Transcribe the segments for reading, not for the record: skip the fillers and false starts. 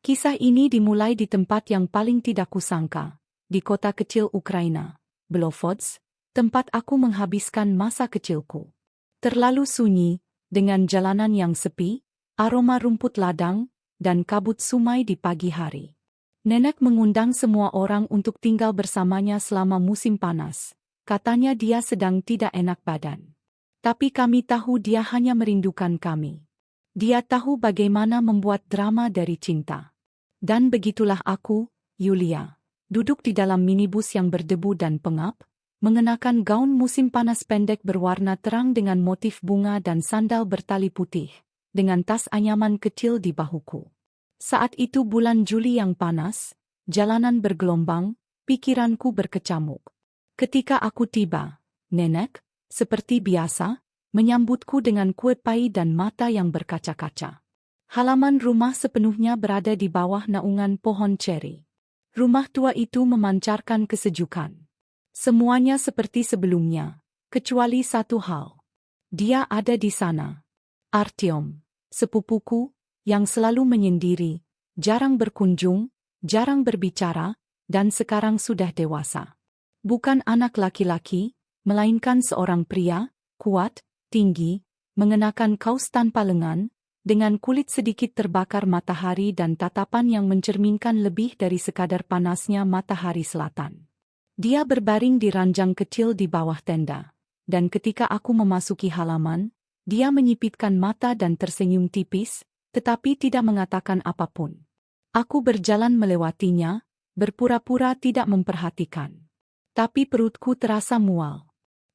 Kisah ini dimulai di tempat yang paling tidak kusangka, di kota kecil Ukraina, Belovodsk, tempat aku menghabiskan masa kecilku. Terlalu sunyi, dengan jalanan yang sepi, aroma rumput ladang, dan kabut sumai di pagi hari. Nenek mengundang semua orang untuk tinggal bersamanya selama musim panas. Katanya dia sedang tidak enak badan. Tapi kami tahu dia hanya merindukan kami. Dia tahu bagaimana membuat drama dari cinta. Dan begitulah aku, Yulia, duduk di dalam minibus yang berdebu dan pengap, mengenakan gaun musim panas pendek berwarna terang dengan motif bunga dan sandal bertali putih, dengan tas anyaman kecil di bahuku. Saat itu bulan Juli yang panas, jalanan bergelombang, pikiranku berkecamuk. Ketika aku tiba, nenek, seperti biasa, menyambutku dengan kue pai dan mata yang berkaca-kaca. Halaman rumah sepenuhnya berada di bawah naungan pohon ceri. Rumah tua itu memancarkan kesejukan. Semuanya seperti sebelumnya, kecuali satu hal. Dia ada di sana. Artyom, sepupuku, yang selalu menyendiri, jarang berkunjung, jarang berbicara, dan sekarang sudah dewasa. Bukan anak laki-laki, melainkan seorang pria, kuat, tinggi, mengenakan kaos tanpa lengan, dengan kulit sedikit terbakar matahari dan tatapan yang mencerminkan lebih dari sekadar panasnya matahari selatan. Dia berbaring di ranjang kecil di bawah tenda, dan ketika aku memasuki halaman, dia menyipitkan mata dan tersenyum tipis, tetapi tidak mengatakan apapun. Aku berjalan melewatinya, berpura-pura tidak memperhatikan. Tapi perutku terasa mual.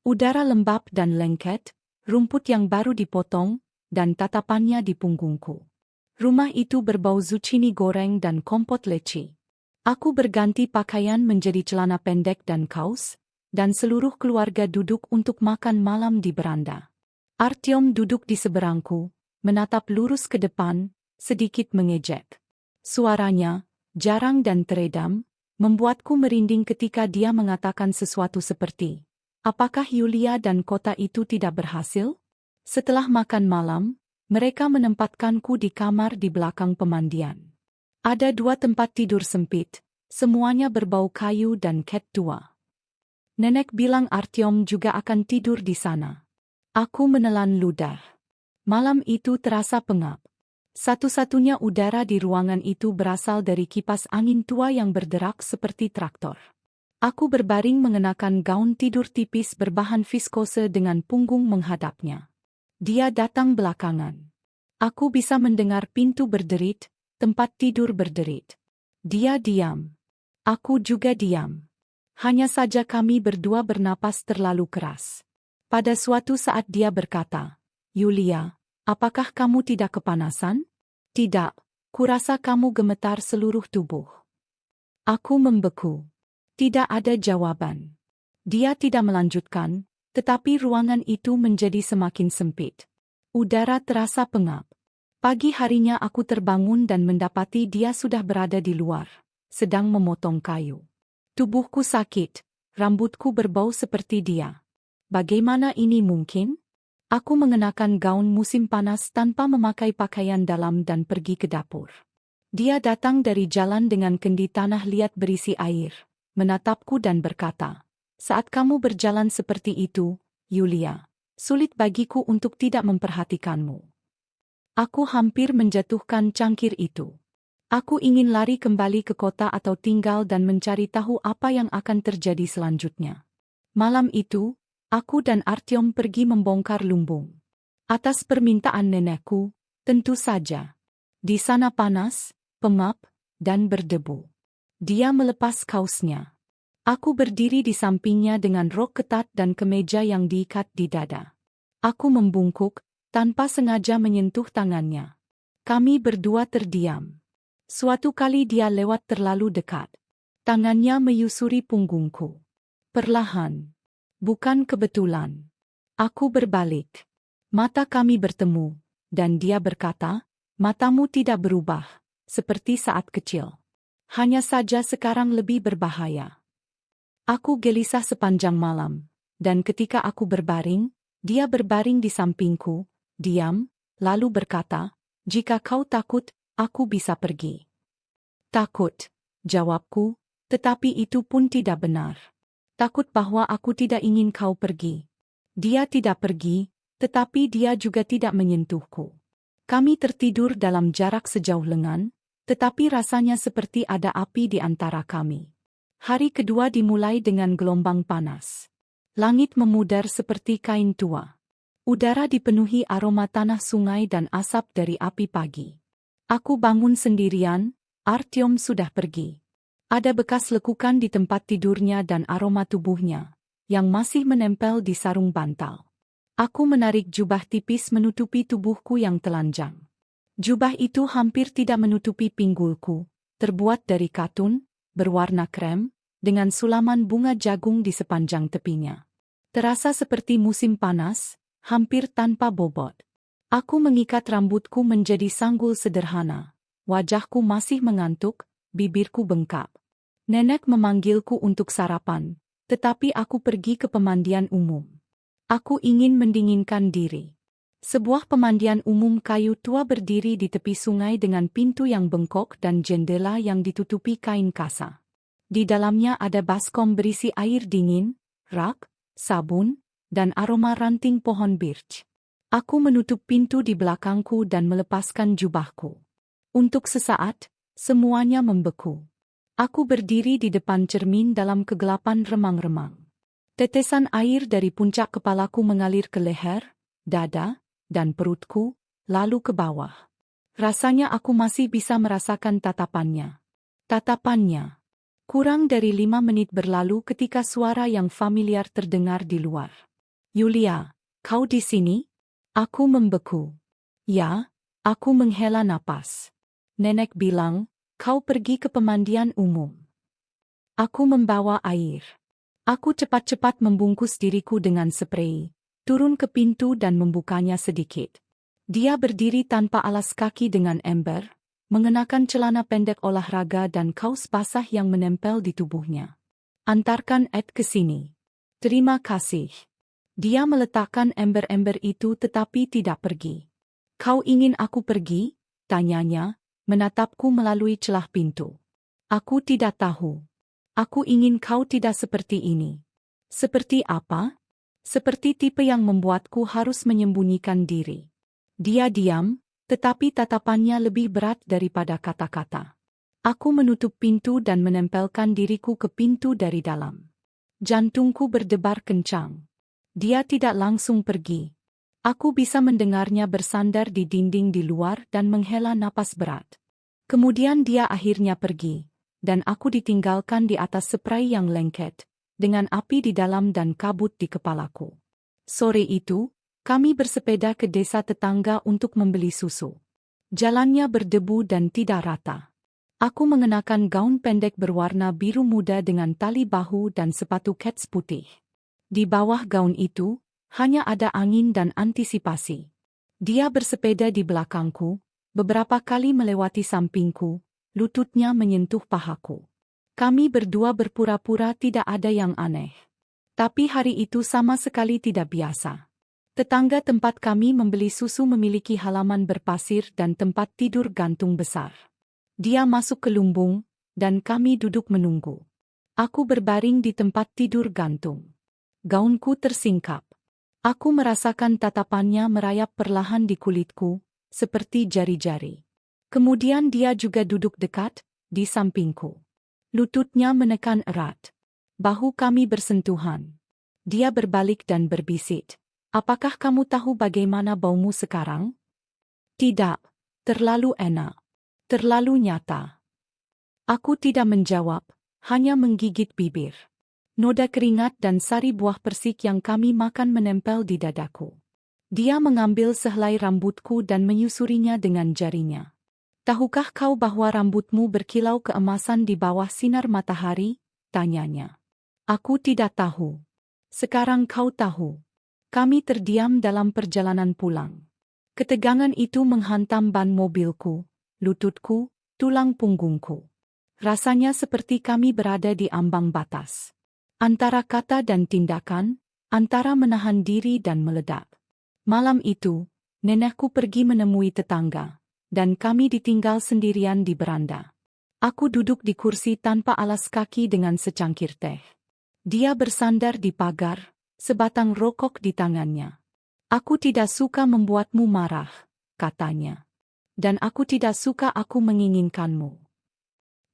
Udara lembab dan lengket, rumput yang baru dipotong, dan tatapannya di punggungku. Rumah itu berbau zucchini goreng dan kompot leci. Aku berganti pakaian menjadi celana pendek dan kaos, dan seluruh keluarga duduk untuk makan malam di beranda. Artyom duduk di seberangku, menatap lurus ke depan, sedikit mengejek. Suaranya, jarang dan teredam, membuatku merinding ketika dia mengatakan sesuatu seperti, "Apakah Yulia dan kota itu tidak berhasil?" Setelah makan malam, mereka menempatkanku di kamar di belakang pemandian. Ada 2 tempat tidur sempit, semuanya berbau kayu dan cat tua. Nenek bilang Artyom juga akan tidur di sana. Aku menelan ludah. Malam itu terasa pengap. Satu-satunya udara di ruangan itu berasal dari kipas angin tua yang berderak seperti traktor. Aku berbaring mengenakan gaun tidur tipis berbahan viskose dengan punggung menghadapnya. Dia datang belakangan. Aku bisa mendengar pintu berderit, tempat tidur berderit. Dia diam. Aku juga diam. Hanya saja kami berdua bernapas terlalu keras. Pada suatu saat dia berkata, "Yulia, apakah kamu tidak kepanasan?" "Tidak, kurasa kamu gemetar seluruh tubuh." Aku membeku. Tidak ada jawaban. Dia tidak melanjutkan, tetapi ruangan itu menjadi semakin sempit. Udara terasa pengap. Pagi harinya aku terbangun dan mendapati dia sudah berada di luar, sedang memotong kayu. Tubuhku sakit, rambutku berbau seperti dia. Bagaimana ini mungkin? Aku mengenakan gaun musim panas tanpa memakai pakaian dalam dan pergi ke dapur. Dia datang dari jalan dengan kendi tanah liat berisi air, menatapku dan berkata, "Saat kamu berjalan seperti itu, Yulia, sulit bagiku untuk tidak memperhatikanmu." Aku hampir menjatuhkan cangkir itu. Aku ingin lari kembali ke kota atau tinggal dan mencari tahu apa yang akan terjadi selanjutnya. Malam itu, aku dan Artyom pergi membongkar lumbung. Atas permintaan nenekku, tentu saja. Di sana panas, pengap, dan berdebu. Dia melepas kaosnya. Aku berdiri di sampingnya dengan rok ketat dan kemeja yang diikat di dada. Aku membungkuk, tanpa sengaja menyentuh tangannya. Kami berdua terdiam. Suatu kali dia lewat terlalu dekat. Tangannya menyusuri punggungku. Perlahan. Bukan kebetulan. Aku berbalik. Mata kami bertemu, dan dia berkata, "Matamu tidak berubah, seperti saat kecil. Hanya saja sekarang lebih berbahaya." Aku gelisah sepanjang malam, dan ketika aku berbaring, dia berbaring di sampingku, diam, lalu berkata, "Jika kau takut, aku bisa pergi." Takut, jawabku, tetapi itu pun tidak benar. Takut bahwa aku tidak ingin kau pergi. Dia tidak pergi, tetapi dia juga tidak menyentuhku. Kami tertidur dalam jarak sejauh lengan, tetapi rasanya seperti ada api di antara kami. Hari kedua dimulai dengan gelombang panas. Langit memudar seperti kain tua. Udara dipenuhi aroma tanah sungai dan asap dari api pagi. Aku bangun sendirian, Artyom sudah pergi. Ada bekas lekukan di tempat tidurnya dan aroma tubuhnya, yang masih menempel di sarung bantal. Aku menarik jubah tipis menutupi tubuhku yang telanjang. Jubah itu hampir tidak menutupi pinggulku, terbuat dari katun, berwarna krem, dengan sulaman bunga jagung di sepanjang tepinya. Terasa seperti musim panas, hampir tanpa bobot. Aku mengikat rambutku menjadi sanggul sederhana. Wajahku masih mengantuk, bibirku bengkak. Nenek memanggilku untuk sarapan, tetapi aku pergi ke pemandian umum. Aku ingin mendinginkan diri. Sebuah pemandian umum kayu tua berdiri di tepi sungai dengan pintu yang bengkok dan jendela yang ditutupi kain kasa. Di dalamnya ada baskom berisi air dingin, rak, sabun, dan aroma ranting pohon birch. Aku menutup pintu di belakangku dan melepaskan jubahku. Untuk sesaat, semuanya membeku. Aku berdiri di depan cermin dalam kegelapan remang-remang. Tetesan air dari puncak kepalaku mengalir ke leher, dada, dan perutku, lalu ke bawah. Rasanya aku masih bisa merasakan tatapannya. Tatapannya. Kurang dari 5 menit berlalu ketika suara yang familiar terdengar di luar. Yulia, kau di sini? Aku membeku. Ya, aku menghela napas. Nenek bilang, kau pergi ke pemandian umum. Aku membawa air. Aku cepat-cepat membungkus diriku dengan sprei, turun ke pintu dan membukanya sedikit. Dia berdiri tanpa alas kaki dengan ember, mengenakan celana pendek olahraga dan kaos basah yang menempel di tubuhnya. Antarkan Ed ke sini. Terima kasih. Dia meletakkan ember-ember itu tetapi tidak pergi. Kau ingin aku pergi? Tanyanya, menatapku melalui celah pintu. Aku tidak tahu. Aku ingin kau tidak seperti ini. Seperti apa? Seperti tipe yang membuatku harus menyembunyikan diri. Dia diam, tetapi tatapannya lebih berat daripada kata-kata. Aku menutup pintu dan menempelkan diriku ke pintu dari dalam. Jantungku berdebar kencang. Dia tidak langsung pergi. Aku bisa mendengarnya bersandar di dinding di luar dan menghela napas berat. Kemudian dia akhirnya pergi, dan aku ditinggalkan di atas spray yang lengket, dengan api di dalam dan kabut di kepalaku. Sore itu, kami bersepeda ke desa tetangga untuk membeli susu. Jalannya berdebu dan tidak rata. Aku mengenakan gaun pendek berwarna biru muda dengan tali bahu dan sepatu kets putih. Di bawah gaun itu, hanya ada angin dan antisipasi. Dia bersepeda di belakangku, beberapa kali melewati sampingku, lututnya menyentuh pahaku. Kami berdua berpura-pura tidak ada yang aneh. Tapi hari itu sama sekali tidak biasa. Tetangga tempat kami membeli susu memiliki halaman berpasir dan tempat tidur gantung besar. Dia masuk ke lumbung, dan kami duduk menunggu. Aku berbaring di tempat tidur gantung. Gaunku tersingkap. Aku merasakan tatapannya merayap perlahan di kulitku, seperti jari-jari. Kemudian dia juga duduk dekat, di sampingku. Lututnya menekan erat. Bahu kami bersentuhan. Dia berbalik dan berbisik. Apakah kamu tahu bagaimana baumu sekarang? Tidak, terlalu enak. Terlalu nyata. Aku tidak menjawab, hanya menggigit bibir. Noda keringat dan sari buah persik yang kami makan menempel di dadaku. Dia mengambil sehelai rambutku dan menyusurinya dengan jarinya. Tahukah kau bahwa rambutmu berkilau keemasan di bawah sinar matahari? Tanyanya. Aku tidak tahu. Sekarang kau tahu. Kami terdiam dalam perjalanan pulang. Ketegangan itu menghantam ban mobilku, lututku, tulang punggungku. Rasanya seperti kami berada di ambang batas. Antara kata dan tindakan, antara menahan diri dan meledak. Malam itu, nenekku pergi menemui tetangga, dan kami ditinggal sendirian di beranda. Aku duduk di kursi tanpa alas kaki dengan secangkir teh. Dia bersandar di pagar, sebatang rokok di tangannya. Aku tidak suka membuatmu marah, katanya. Dan aku tidak suka aku menginginkanmu.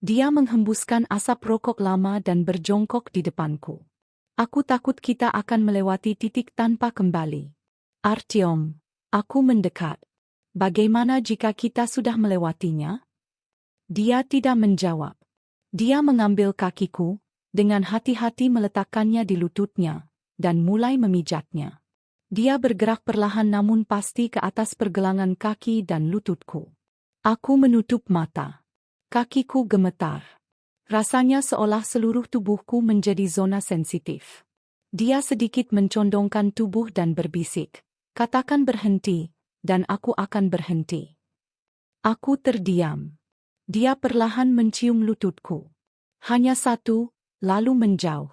Dia menghembuskan asap rokok lama dan berjongkok di depanku. Aku takut kita akan melewati titik tanpa kembali. Artyom, aku mendekat. Bagaimana jika kita sudah melewatinya? Dia tidak menjawab. Dia mengambil kakiku, dengan hati-hati meletakkannya di lututnya, dan mulai memijatnya. Dia bergerak perlahan namun pasti ke atas pergelangan kaki dan lututku. Aku menutup mata. Kakiku gemetar. Rasanya seolah seluruh tubuhku menjadi zona sensitif. Dia sedikit mencondongkan tubuh dan berbisik, "Katakan berhenti, dan aku akan berhenti." Aku terdiam. Dia perlahan mencium lututku. Hanya satu, lalu menjauh.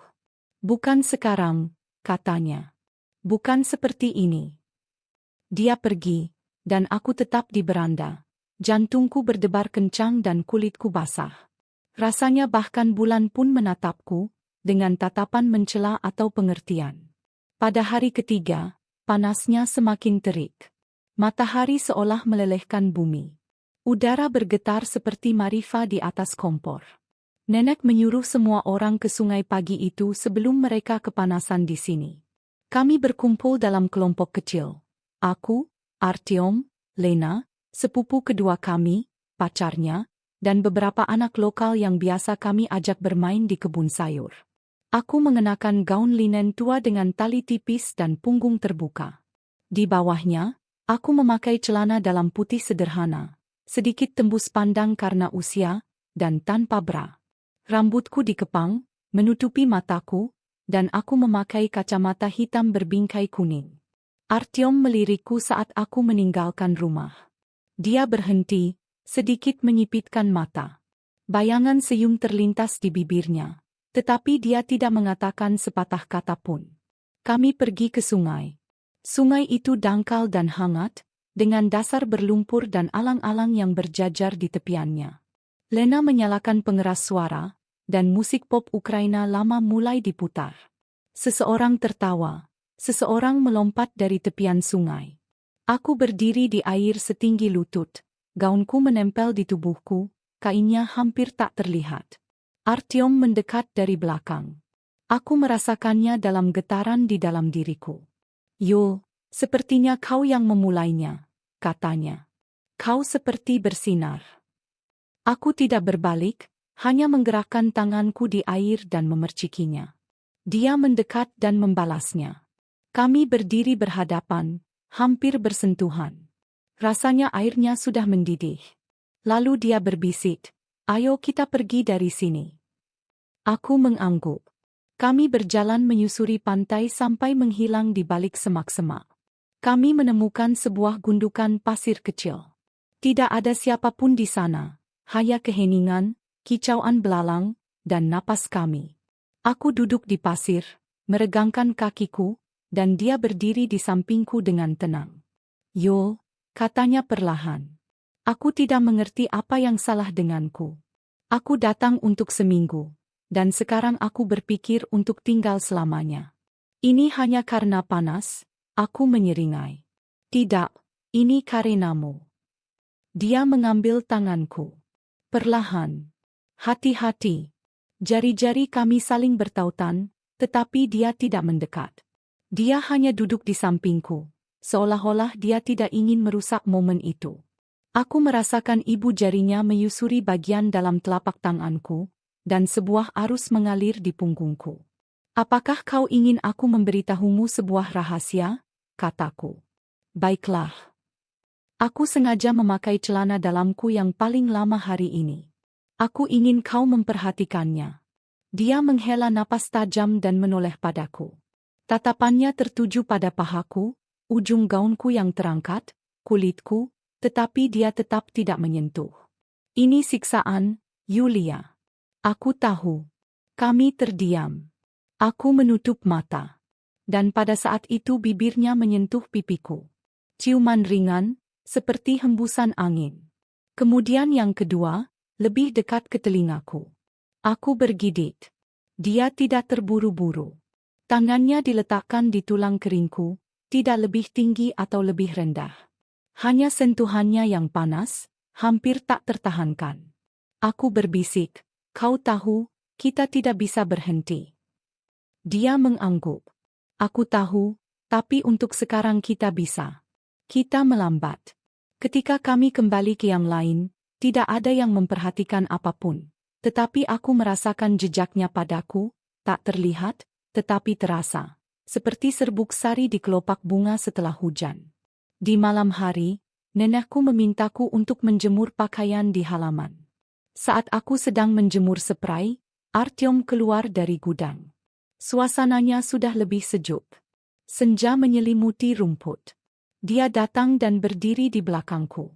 "Bukan sekarang," katanya. "Bukan seperti ini." Dia pergi, dan aku tetap di beranda. Jantungku berdebar kencang dan kulitku basah. Rasanya bahkan bulan pun menatapku, dengan tatapan mencela atau pengertian. Pada hari ketiga, panasnya semakin terik. Matahari seolah melelehkan bumi. Udara bergetar seperti marifa di atas kompor. Nenek menyuruh semua orang ke sungai pagi itu sebelum mereka kepanasan di sini. Kami berkumpul dalam kelompok kecil. Aku, Artyom, Lena, sepupu kedua kami, pacarnya, dan beberapa anak lokal yang biasa kami ajak bermain di kebun sayur. Aku mengenakan gaun linen tua dengan tali tipis dan punggung terbuka. Di bawahnya, aku memakai celana dalam putih sederhana, sedikit tembus pandang karena usia, dan tanpa bra. Rambutku dikepang, menutupi mataku, dan aku memakai kacamata hitam berbingkai kuning. Artyom melirikku saat aku meninggalkan rumah. Dia berhenti, sedikit menyipitkan mata. Bayangan senyum terlintas di bibirnya, tetapi dia tidak mengatakan sepatah kata pun. Kami pergi ke sungai. Sungai itu dangkal dan hangat, dengan dasar berlumpur dan alang-alang yang berjajar di tepiannya. Lena menyalakan pengeras suara, dan musik pop Ukraina lama mulai diputar. Seseorang tertawa, seseorang melompat dari tepian sungai. Aku berdiri di air setinggi lutut, gaunku menempel di tubuhku, kainnya hampir tak terlihat. Artyom mendekat dari belakang. Aku merasakannya dalam getaran di dalam diriku. "Yo, sepertinya kau yang memulainya," katanya. "Kau seperti bersinar." Aku tidak berbalik, hanya menggerakkan tanganku di air dan memercikinya. Dia mendekat dan membalasnya. Kami berdiri berhadapan, hampir bersentuhan. Rasanya airnya sudah mendidih. Lalu dia berbisik, "Ayo kita pergi dari sini." Aku mengangguk. Kami berjalan menyusuri pantai sampai menghilang di balik semak-semak. Kami menemukan sebuah gundukan pasir kecil. Tidak ada siapapun di sana, hanya keheningan, kicauan belalang, dan napas kami. Aku duduk di pasir, meregangkan kakiku, dan dia berdiri di sampingku dengan tenang. "Yo," katanya perlahan. "Aku tidak mengerti apa yang salah denganku. Aku datang untuk seminggu. Dan sekarang aku berpikir untuk tinggal selamanya. Ini hanya karena panas," aku menyeringai. "Tidak, ini karenamu." Dia mengambil tanganku. Perlahan. Hati-hati. Jari-jari kami saling bertautan, tetapi dia tidak mendekat. Dia hanya duduk di sampingku, seolah-olah dia tidak ingin merusak momen itu. Aku merasakan ibu jarinya menyusuri bagian dalam telapak tanganku, dan sebuah arus mengalir di punggungku. "Apakah kau ingin aku memberitahumu sebuah rahasia?" kataku. "Baiklah." Aku sengaja memakai celana dalamku yang paling lama hari ini. Aku ingin kau memperhatikannya. Dia menghela napas tajam dan menoleh padaku. Tatapannya tertuju pada pahaku, ujung gaunku yang terangkat, kulitku, tetapi dia tetap tidak menyentuh. "Ini siksaan, Yulia." Aku tahu. Kami terdiam. Aku menutup mata. Dan pada saat itu bibirnya menyentuh pipiku. Ciuman ringan, seperti hembusan angin. Kemudian yang kedua, lebih dekat ke telingaku. Aku bergidik. Dia tidak terburu-buru. Tangannya diletakkan di tulang keringku, tidak lebih tinggi atau lebih rendah. Hanya sentuhannya yang panas, hampir tak tertahankan. Aku berbisik, "Kau tahu, kita tidak bisa berhenti." Dia mengangguk. Aku tahu, tapi untuk sekarang kita bisa. Kita melambat. Ketika kami kembali ke yang lain, tidak ada yang memperhatikan apapun. Tetapi aku merasakan jejaknya padaku, tak terlihat, tetapi terasa. Seperti serbuk sari di kelopak bunga setelah hujan. Di malam hari, nenekku memintaku untuk menjemur pakaian di halaman. Saat aku sedang menjemur spray, Artyom keluar dari gudang. Suasananya sudah lebih sejuk. Senja menyelimuti rumput. Dia datang dan berdiri di belakangku.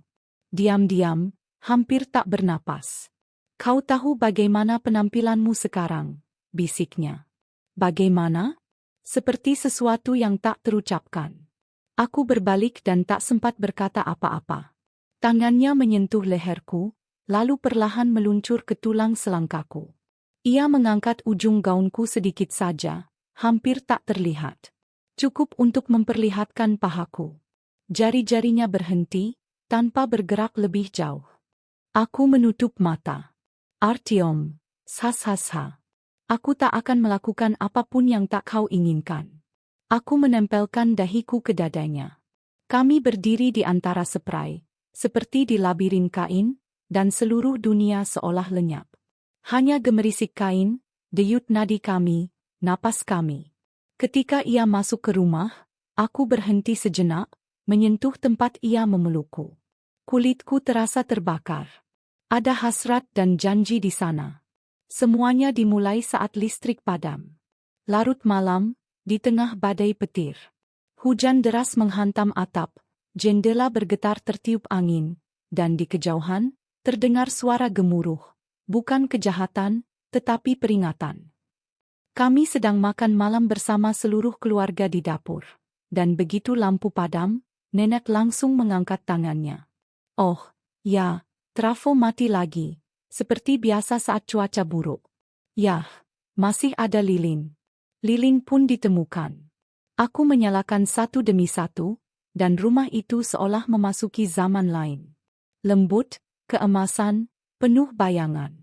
Diam-diam, hampir tak bernapas. "Kau tahu bagaimana penampilanmu sekarang?" bisiknya. "Bagaimana?" Seperti sesuatu yang tak terucapkan. Aku berbalik dan tak sempat berkata apa-apa. Tangannya menyentuh leherku, lalu perlahan meluncur ke tulang selangkaku. Ia mengangkat ujung gaunku sedikit saja, hampir tak terlihat. Cukup untuk memperlihatkan pahaku. Jari-jarinya berhenti, tanpa bergerak lebih jauh. Aku menutup mata. "Artyom, sha-sha-sha. Aku tak akan melakukan apapun yang tak kau inginkan." Aku menempelkan dahiku ke dadanya. Kami berdiri di antara spray, seperti di labirin kain, dan seluruh dunia seolah lenyap. Hanya gemerisik kain, denyut nadi kami, napas kami. Ketika ia masuk ke rumah, aku berhenti sejenak, menyentuh tempat ia memelukku. Kulitku terasa terbakar. Ada hasrat dan janji di sana. Semuanya dimulai saat listrik padam. Larut malam, di tengah badai petir. Hujan deras menghantam atap, jendela bergetar tertiup angin, dan di kejauhan, terdengar suara gemuruh. Bukan kejahatan, tetapi peringatan. Kami sedang makan malam bersama seluruh keluarga di dapur. Dan begitu lampu padam, nenek langsung mengangkat tangannya. "Oh, ya. Trafo mati lagi, seperti biasa saat cuaca buruk. Yah, masih ada lilin." Lilin pun ditemukan. Aku menyalakan satu demi satu, dan rumah itu seolah memasuki zaman lain. Lembut, keemasan, penuh bayangan.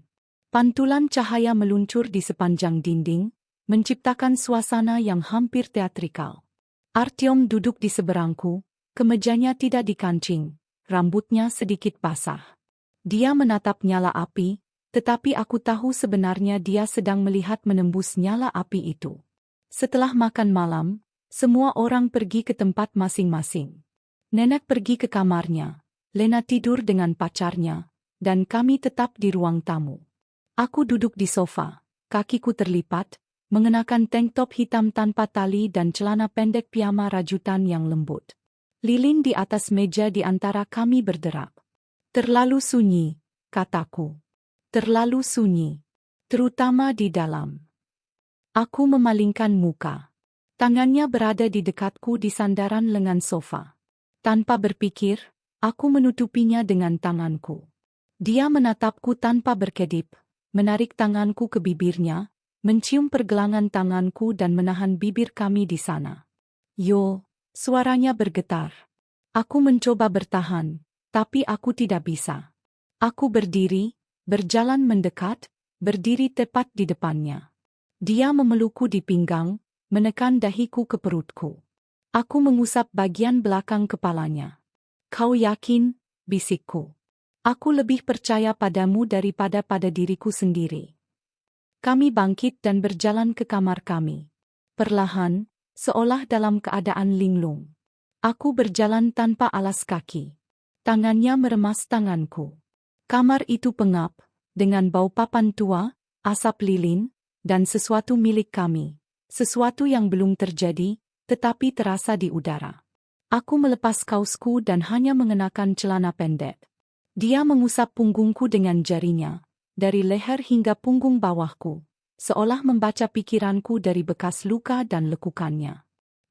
Pantulan cahaya meluncur di sepanjang dinding, menciptakan suasana yang hampir teatrikal. Artyom duduk di seberangku, kemejanya tidak dikancing, rambutnya sedikit basah. Dia menatap nyala api, tetapi aku tahu sebenarnya dia sedang melihat menembus nyala api itu. Setelah makan malam, semua orang pergi ke tempat masing-masing. Nenek pergi ke kamarnya, Lena tidur dengan pacarnya, dan kami tetap di ruang tamu. Aku duduk di sofa, kakiku terlipat, mengenakan tank top hitam tanpa tali dan celana pendek piyama rajutan yang lembut. Lilin di atas meja di antara kami berderak. "Terlalu sunyi," kataku. "Terlalu sunyi. Terutama di dalam." Aku memalingkan muka. Tangannya berada di dekatku di sandaran lengan sofa. Tanpa berpikir, aku menutupinya dengan tanganku. Dia menatapku tanpa berkedip, menarik tanganku ke bibirnya, mencium pergelangan tanganku dan menahan bibir kami di sana. "Yo," suaranya bergetar. Aku mencoba bertahan, tapi aku tidak bisa. Aku berdiri, berjalan mendekat, berdiri tepat di depannya. Dia memelukku di pinggang, menekan dahiku ke perutku. Aku mengusap bagian belakang kepalanya. "Kau yakin?" bisikku. "Aku lebih percaya padamu daripada pada diriku sendiri." Kami bangkit dan berjalan ke kamar kami. Perlahan, seolah dalam keadaan linglung. Aku berjalan tanpa alas kaki. Tangannya meremas tanganku. Kamar itu pengap, dengan bau papan tua, asap lilin, dan sesuatu milik kami. Sesuatu yang belum terjadi, tetapi terasa di udara. Aku melepas kausku dan hanya mengenakan celana pendek. Dia mengusap punggungku dengan jarinya, dari leher hingga punggung bawahku, seolah membaca pikiranku dari bekas luka dan lekukannya.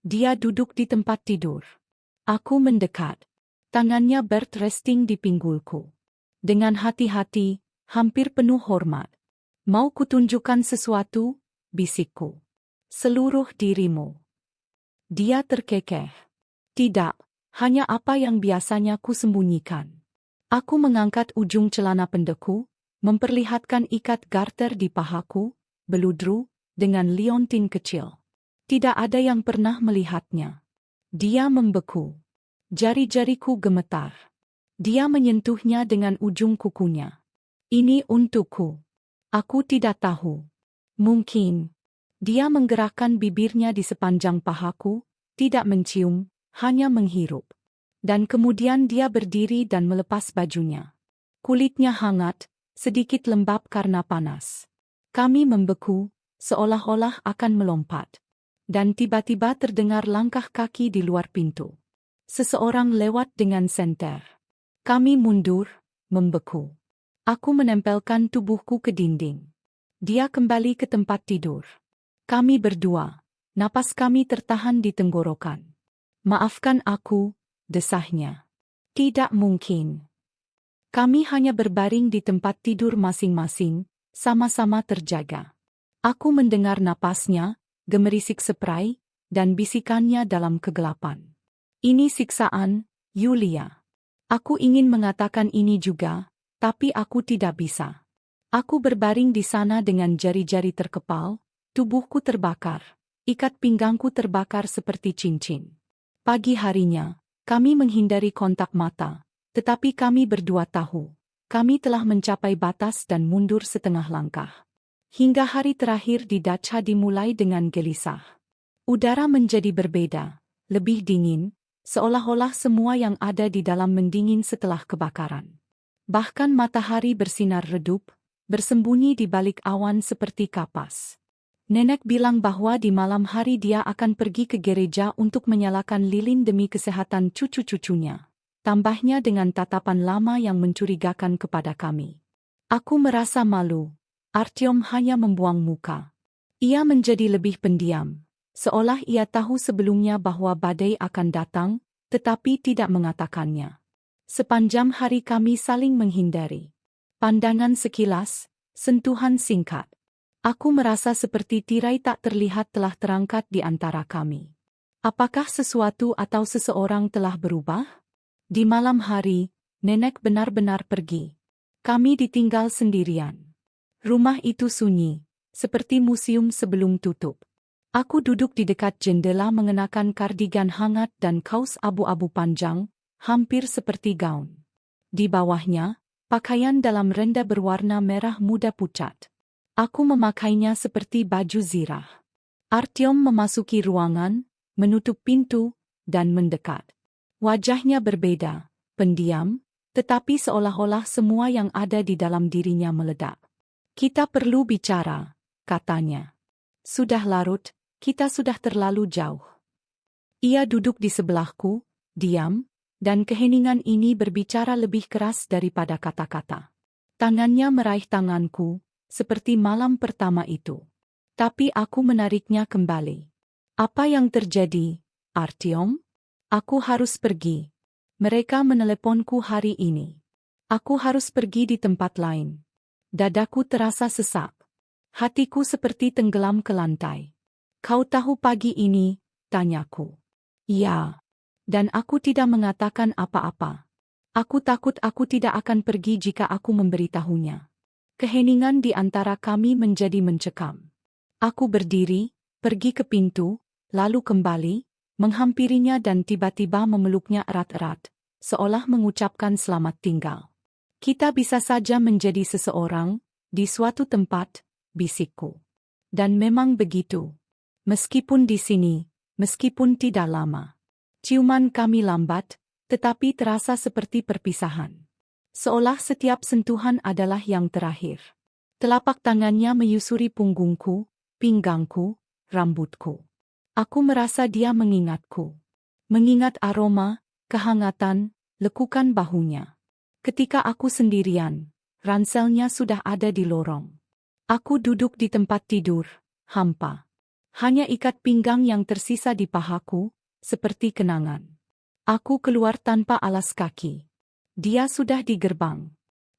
Dia duduk di tempat tidur. Aku mendekat. Tangannya resting di pinggulku. Dengan hati-hati, hampir penuh hormat. Mau kutunjukkan sesuatu, bisikku. Seluruh dirimu. Dia terkekeh. Tidak, hanya apa yang biasanya ku sembunyikan. Aku mengangkat ujung celana pendekku, memperlihatkan ikat garter di pahaku, beludru, dengan liontin kecil. Tidak ada yang pernah melihatnya. Dia membeku. Jari-jariku gemetar. Dia menyentuhnya dengan ujung kukunya. Ini untukku. Aku tidak tahu. Mungkin. Dia menggerakkan bibirnya di sepanjang pahaku, tidak mencium, hanya menghirup. Dan kemudian dia berdiri dan melepas bajunya. Kulitnya hangat, sedikit lembab karena panas. Kami membeku, seolah-olah akan melompat. Dan tiba-tiba terdengar langkah kaki di luar pintu. Seseorang lewat dengan senter. Kami mundur, membeku. Aku menempelkan tubuhku ke dinding. Dia kembali ke tempat tidur. Kami berdua. Napas kami tertahan di tenggorokan. Maafkan aku, desahnya. Tidak mungkin. Kami hanya berbaring di tempat tidur masing-masing, sama-sama terjaga. Aku mendengar napasnya, gemerisik spray, dan bisikannya dalam kegelapan. Ini siksaan, Yulia. Aku ingin mengatakan ini juga, tapi aku tidak bisa. Aku berbaring di sana dengan jari-jari terkepal, tubuhku terbakar, ikat pinggangku terbakar seperti cincin. Pagi harinya, kami menghindari kontak mata, tetapi kami berdua tahu, kami telah mencapai batas dan mundur setengah langkah. Hingga hari terakhir di Dacha dimulai dengan gelisah. Udara menjadi berbeda, lebih dingin, seolah-olah semua yang ada di dalam mendingin setelah kebakaran. Bahkan matahari bersinar redup, bersembunyi di balik awan seperti kapas. Nenek bilang bahwa di malam hari dia akan pergi ke gereja untuk menyalakan lilin demi kesehatan cucu-cucunya. Tambahnya dengan tatapan lama yang mencurigakan kepada kami. Aku merasa malu. Artyom hanya membuang muka. Ia menjadi lebih pendiam, seolah ia tahu sebelumnya bahwa badai akan datang, tetapi tidak mengatakannya. Sepanjang hari kami saling menghindari. Pandangan sekilas, sentuhan singkat. Aku merasa seperti tirai tak terlihat telah terangkat di antara kami. Apakah sesuatu atau seseorang telah berubah? Di malam hari, nenek benar-benar pergi. Kami ditinggal sendirian. Rumah itu sunyi, seperti museum sebelum tutup. Aku duduk di dekat jendela mengenakan kardigan hangat dan kaos abu-abu panjang, hampir seperti gaun. Di bawahnya, pakaian dalam renda berwarna merah muda pucat. Aku memakainya seperti baju zirah. Artyom memasuki ruangan, menutup pintu, dan mendekat. Wajahnya berbeda, pendiam, tetapi seolah-olah semua yang ada di dalam dirinya meledak. Kita perlu bicara, katanya. Sudah larut, kita sudah terlalu jauh. Ia duduk di sebelahku, diam, dan keheningan ini berbicara lebih keras daripada kata-kata. Tangannya meraih tanganku, seperti malam pertama itu. Tapi aku menariknya kembali. Apa yang terjadi, Artyom? Aku harus pergi. Mereka meneleponku hari ini. Aku harus pergi di tempat lain. Dadaku terasa sesak. Hatiku seperti tenggelam ke lantai. Kau tahu pagi ini, tanyaku. Ya. Dan aku tidak mengatakan apa-apa. Aku takut aku tidak akan pergi jika aku memberitahunya. Keheningan di antara kami menjadi mencekam. Aku berdiri, pergi ke pintu, lalu kembali, menghampirinya dan tiba-tiba memeluknya erat-erat, seolah mengucapkan selamat tinggal. Kita bisa saja menjadi seseorang, di suatu tempat, bisikku. Dan memang begitu. Meskipun di sini, meskipun tidak lama. Ciuman kami lambat, tetapi terasa seperti perpisahan. Seolah setiap sentuhan adalah yang terakhir. Telapak tangannya menyusuri punggungku, pinggangku, rambutku. Aku merasa dia mengingatku. Mengingat aroma, kehangatan, lekukan bahunya. Ketika aku sendirian, ranselnya sudah ada di lorong. Aku duduk di tempat tidur, hampa. Hanya ikat pinggang yang tersisa di pahaku, seperti kenangan. Aku keluar tanpa alas kaki. Dia sudah di gerbang.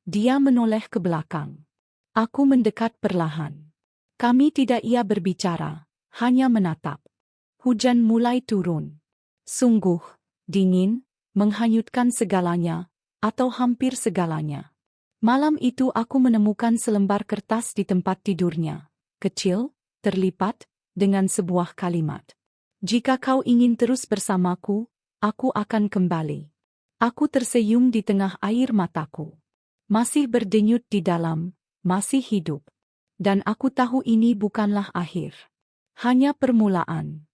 Dia menoleh ke belakang. Aku mendekat perlahan. Kami tidak ia berbicara, hanya menatap. Hujan mulai turun. Sungguh, dingin, menghanyutkan segalanya, atau hampir segalanya. Malam itu aku menemukan selembar kertas di tempat tidurnya. Kecil, terlipat, dengan sebuah kalimat. Jika kau ingin terus bersamaku, aku akan kembali. Aku tersenyum di tengah air mataku. Masih berdenyut di dalam, masih hidup. Dan aku tahu ini bukanlah akhir. Hanya permulaan.